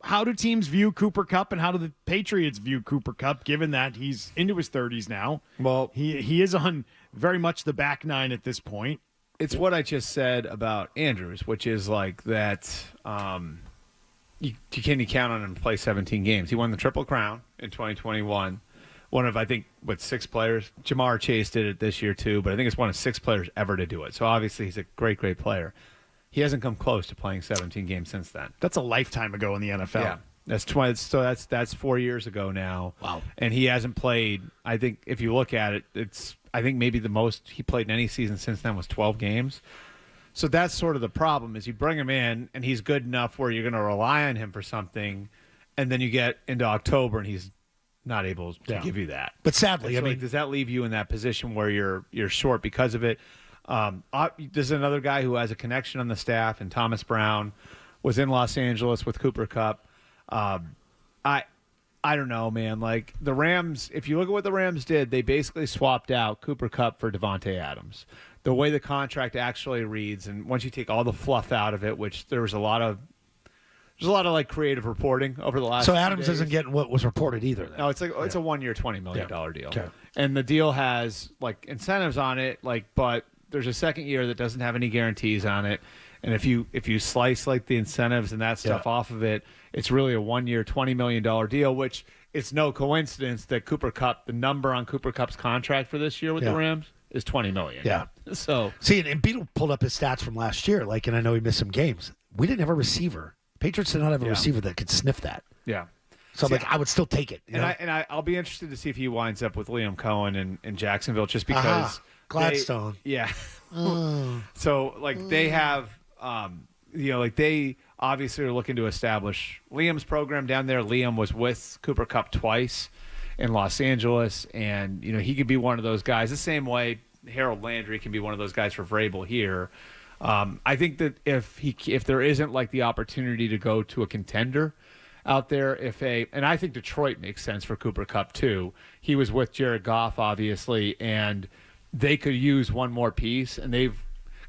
how do teams view Cooper Kupp, and how do the Patriots view Cooper Kupp, given that he's into his 30s now? Well, he is on very much the back nine at this point. It's what I just said about Andrews, which is like that you can count on him to play 17 games. He won the Triple Crown in 2021. One of, I think, 6 players. Jamar Chase did it this year too, but I think it's one of 6 players ever to do it. So obviously he's a great, great player. He hasn't come close to playing 17 games since then. That's a lifetime ago in the NFL. Yeah. That's 20, so that's 4 years ago now. Wow. And he hasn't played, I think if you look at it, I think maybe the most he played in any season since then was 12 games. So that's sort of the problem is you bring him in and he's good enough where you're going to rely on him for something, and then you get into October and he's not able to give you that. But sadly, so does that leave you in that position where you're short because of it? There's another guy who has a connection on the staff, and Thomas Brown was in Los Angeles with Cooper Kupp. I don't know, man. Like the Rams, if you look at what the Rams did, they basically swapped out Cooper Kupp for Devontae Adams. The way the contract actually reads, and once you take all the fluff out of it, which there's a lot of like creative reporting over the last. So Adams isn't getting what was reported either. Then. No, it's a 1 year, $20 million deal, Okay. and the deal has like incentives on it, but there's a second year that doesn't have any guarantees on it. And if you slice like the incentives and that stuff off of it, it's really a 1 year, $20 million deal, which it's no coincidence that Cooper Kupp, the number on Cooper Kupp's contract for this year with the Rams is $20 million. Yeah. So see, and Beetle pulled up his stats from last year, and I know he missed some games. We didn't have a receiver. Patriots did not have a receiver that could sniff that. Yeah. So I would still take it. I'll be interested to see if he winds up with Liam Cohen in Jacksonville, just because Gladstone. So they have, they obviously are looking to establish Liam's program down there. Liam was with Cooper Kupp twice in Los Angeles, and he could be one of those guys. The same way Harold Landry can be one of those guys for Vrabel here. I think that if there isn't like the opportunity to go to a contender out there, and I think Detroit makes sense for Cooper Kupp too. He was with Jared Goff, obviously, and they could use one more piece, and they've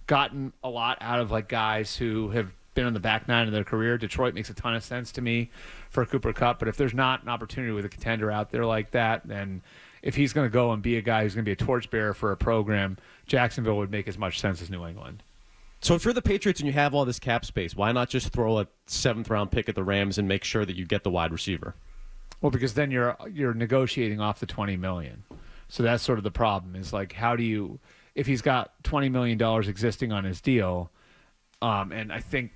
gotten a lot out of like guys who have been on the back nine of their career. Detroit makes a ton of sense to me for Cooper Kupp, but if there's not an opportunity with a contender out there like that, then if he's going to go and be a guy who's going to be a torchbearer for a program, Jacksonville would make as much sense as New England. So if you're the Patriots and you have all this cap space, why not just throw a 7th-round pick at the Rams and make sure that you get the wide receiver? Well, because then you're negotiating off the $20 million. So that's sort of the problem is like, how do you, if he's got $20 million existing on his deal, and I think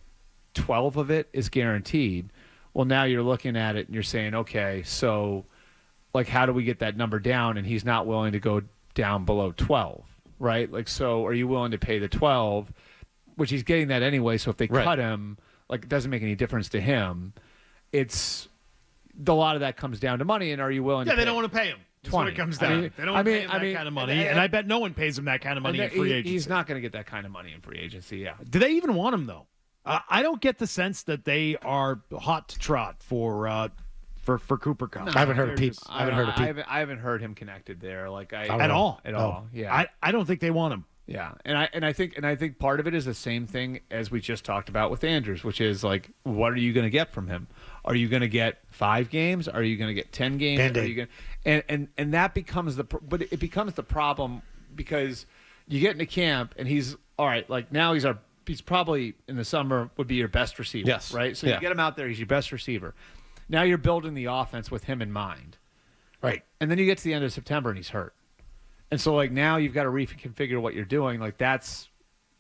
12 of it is guaranteed, well, now you're looking at it and you're saying, okay, so like, how do we get that number down? And he's not willing to go down below 12, right? Like, so are you willing to pay the 12, which he's getting that anyway? So if they cut him, like, it doesn't make any difference to him. It's a lot of that comes down to money. And are you willing to pay? They don't want to pay him. That's what it comes down. They don't want to pay him that kind of money. And I bet no one pays him that kind of money in free agency. He's not going to get that kind of money in free agency, yeah. Do they even want him, though? I don't get the sense that they are hot to trot for Cooper Kupp. No, I haven't heard of Pete. I haven't heard him connected there, at all. Yeah, I don't think they want him. Yeah, and I think part of it is the same thing as we just talked about with Andrews, which is like, what are you going to get from him? Are you going to get 5 games? Are you going to get 10 games? Are you going and that becomes it becomes the problem because you get into camp and he's all right. Like now he's probably in the summer would be your best receiver. Yes, right. So you get him out there, he's your best receiver. Now you're building the offense with him in mind, right? And then you get to the end of September and he's hurt. And so, like, now you've got to reconfigure what you're doing. Like, that's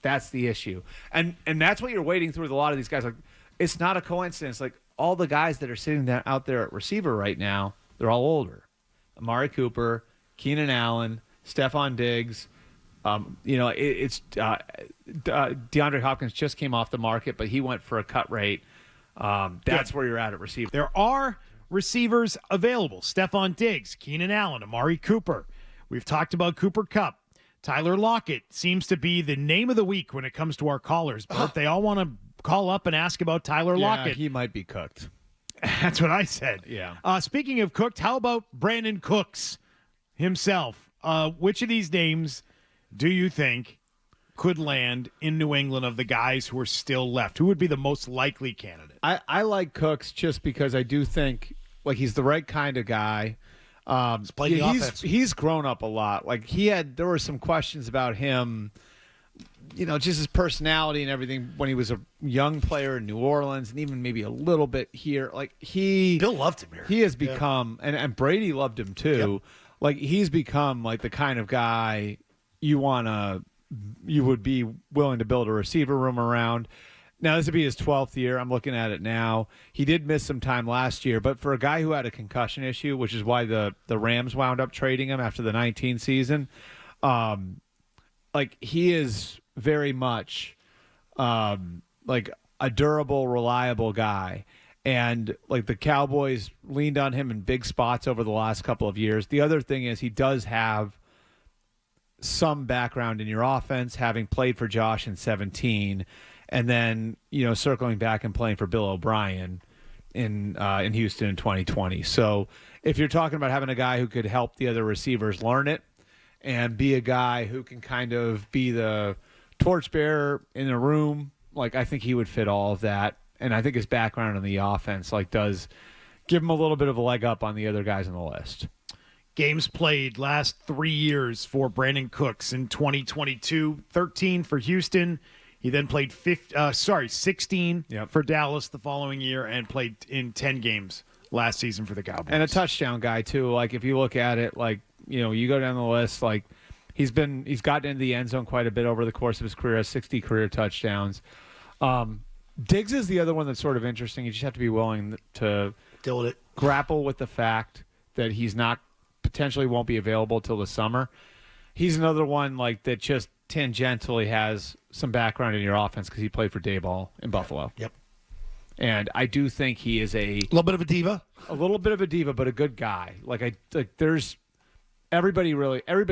the issue. And that's what you're waiting through with a lot of these guys. Like, it's not a coincidence. Like, all the guys that are sitting out there at receiver right now, they're all older. Amari Cooper, Keenan Allen, Stephon Diggs. It's DeAndre Hopkins just came off the market, but he went for a cut rate. That's where you're at receiver. There are receivers available. Stephon Diggs, Keenan Allen, Amari Cooper. We've talked about Cooper Kupp. Tyler Lockett seems to be the name of the week when it comes to our callers. But they all want to call up and ask about Tyler Lockett. He might be cooked. That's what I said. Yeah. Speaking of cooked, how about Brandon Cooks himself? Which of these names do you think could land in New England of the guys who are still left? Who would be the most likely candidate? I like Cooks just because I do think like he's the right kind of guy. playing the offense. He's grown up a lot. Like there were some questions about him, just his personality and everything when he was a young player in New Orleans and even maybe a little bit here. Like Bill loved him here. He has become, and Brady loved him too. Yep. Like he's become like the kind of guy you would be willing to build a receiver room around. Now, this would be his 12th year. I'm looking at it now. He did miss some time last year, but for a guy who had a concussion issue, which is why the Rams wound up trading him after the 19 season, like he is very much like a durable, reliable guy. And like the Cowboys leaned on him in big spots over the last couple of years. The other thing is he does have some background in your offense, having played for Josh in 2017, and then circling back and playing for Bill O'Brien in Houston in 2020. So if you're talking about having a guy who could help the other receivers learn it and be a guy who can kind of be the torchbearer in the room, like I think he would fit all of that. And I think his background in the offense does give him a little bit of a leg up on the other guys on the list. Games played last 3 years for Brandon Cooks. In 2022, 13 for Houston. He then played 16 for Dallas the following year and played in 10 games last season for the Cowboys. And a touchdown guy too. Like if you look at it, you go down the list, like he's gotten into the end zone quite a bit over the course of his career, has 60 career touchdowns. Diggs is the other one that's sort of interesting. You just have to be willing to Deal with it. grapple with the fact that he's not potentially won't be available till the summer. He's another one like that just tangentially has some background in your offense because he played for Dayball in Buffalo. Yep. And I do think he is a little bit of a diva. A little bit of a diva, but a good guy. There's everybody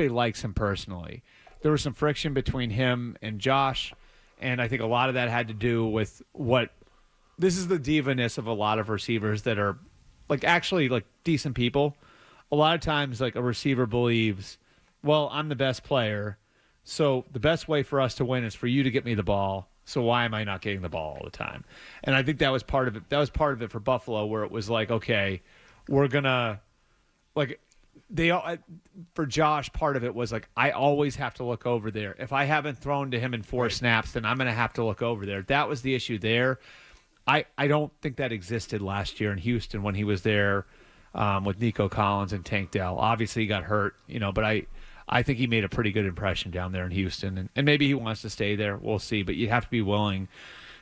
likes him personally. There was some friction between him and Josh, and I think a lot of that had to do with this is the diva-ness of a lot of receivers that are actually decent people. A lot of times a receiver believes, well, I'm the best player, so the best way for us to win is for you to get me the ball. So why am I not getting the ball all the time? And I think that was part of it. That was part of it for Buffalo, where it was okay, we're gonna for Josh, part of it was I always have to look over there. If I haven't thrown to him in 4 snaps, then I'm gonna have to look over there. That was the issue there. I don't think that existed last year in Houston when he was there with Nico Collins and Tank Dell. Obviously, he got hurt, but I think he made a pretty good impression down there in Houston, and maybe he wants to stay there. We'll see, but you have to be willing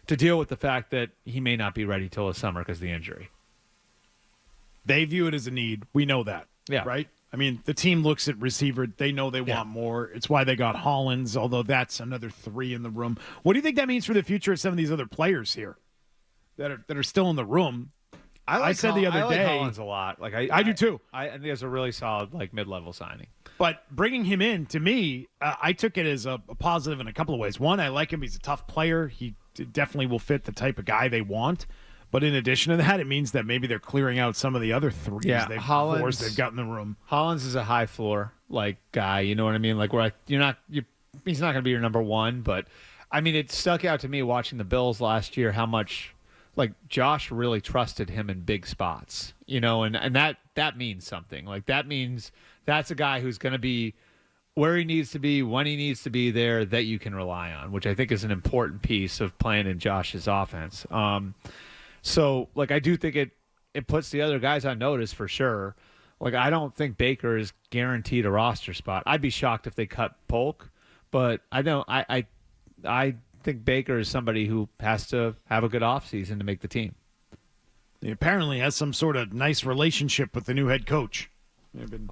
to deal with the fact that he may not be ready till the summer because of the injury. They view it as a need. We know that. Yeah. Right? I mean, the team looks at receiver. They know they want more. It's why they got Hollins, although that's another 3 in the room. What do you think that means for the future of some of these other players here that are still in the room? I said the other day, Hollins a lot. I do too. I think it's a really solid mid-level signing. But bringing him in, to me, I took it as a positive in a couple of ways. One, I like him. He's a tough player. He definitely will fit the type of guy they want. But in addition to that, it means that maybe they're clearing out some of the other threes they've got in the room. Hollins is a high floor guy. You know what I mean? He's not going to be your number one. But I mean, it stuck out to me watching the Bills last year how much Josh really trusted him in big spots. And that means something. That means that's a guy who's going to be where he needs to be, when he needs to be there, that you can rely on, which I think is an important piece of playing in Josh's offense. So I do think it puts the other guys on notice for sure. I don't think Baker is guaranteed a roster spot. I'd be shocked if they cut Polk, but I think Baker is somebody who has to have a good offseason to make the team. He apparently has some sort of nice relationship with the new head coach. They've been,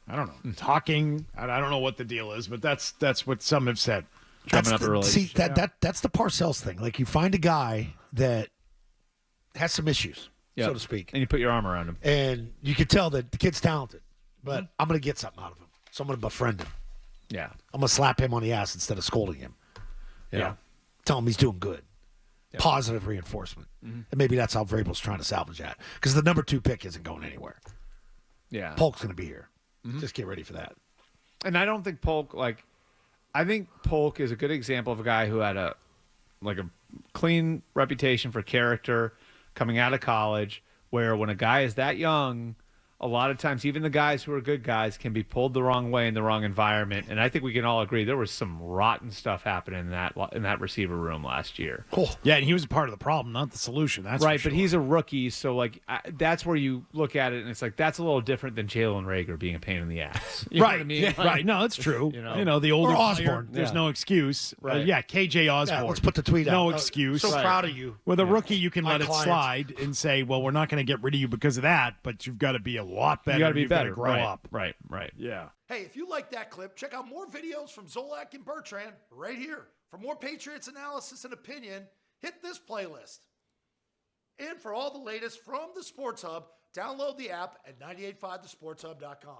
I don't know, talking. I don't know what the deal is, but that's what some have said. That's the Parcells thing. You find a guy that has some issues, so to speak, and you put your arm around him, and you can tell that the kid's talented. But I'm going to get something out of him, so I'm going to befriend him. Yeah, I'm going to slap him on the ass instead of scolding him. You know, tell him he's doing good. Yeah. Positive reinforcement, and maybe that's how Vrabel's trying to salvage that because the number 2 pick isn't going anywhere. Yeah, Polk's going to be here. Just get ready for that. And I don't think Polk I think Polk is a good example of a guy who had a clean reputation for character coming out of college, where when a guy is that young, a lot of times even the guys who are good guys can be pulled the wrong way in the wrong environment. And I think we can all agree there was some rotten stuff happening in that receiver room last year. Yeah, and he was a part of the problem, not the solution. That's right, for sure. but he's a rookie, so that's where you look at it, and it's like that's a little different than Jalen Reagor being a pain in the ass. You know what I mean? Yeah, right. No, that's true. You You know, the older Or player, Osborne. there's Yeah. no excuse. Right. Yeah, KJ Osborne. Yeah, let's put the tweet out. No excuse. So proud of you. With a rookie, you can My let it client. slide and say, well, we're not going to get rid of you because of that, but you've got to be a lot better. You got to be You've better. gotta grow right, up. Right. Yeah. Hey, if you like that clip, check out more videos from Zolak and Bertrand right here. For more Patriots analysis and opinion, hit this playlist. And for all the latest from the Sports Hub, download the app at 985thesportshub.com.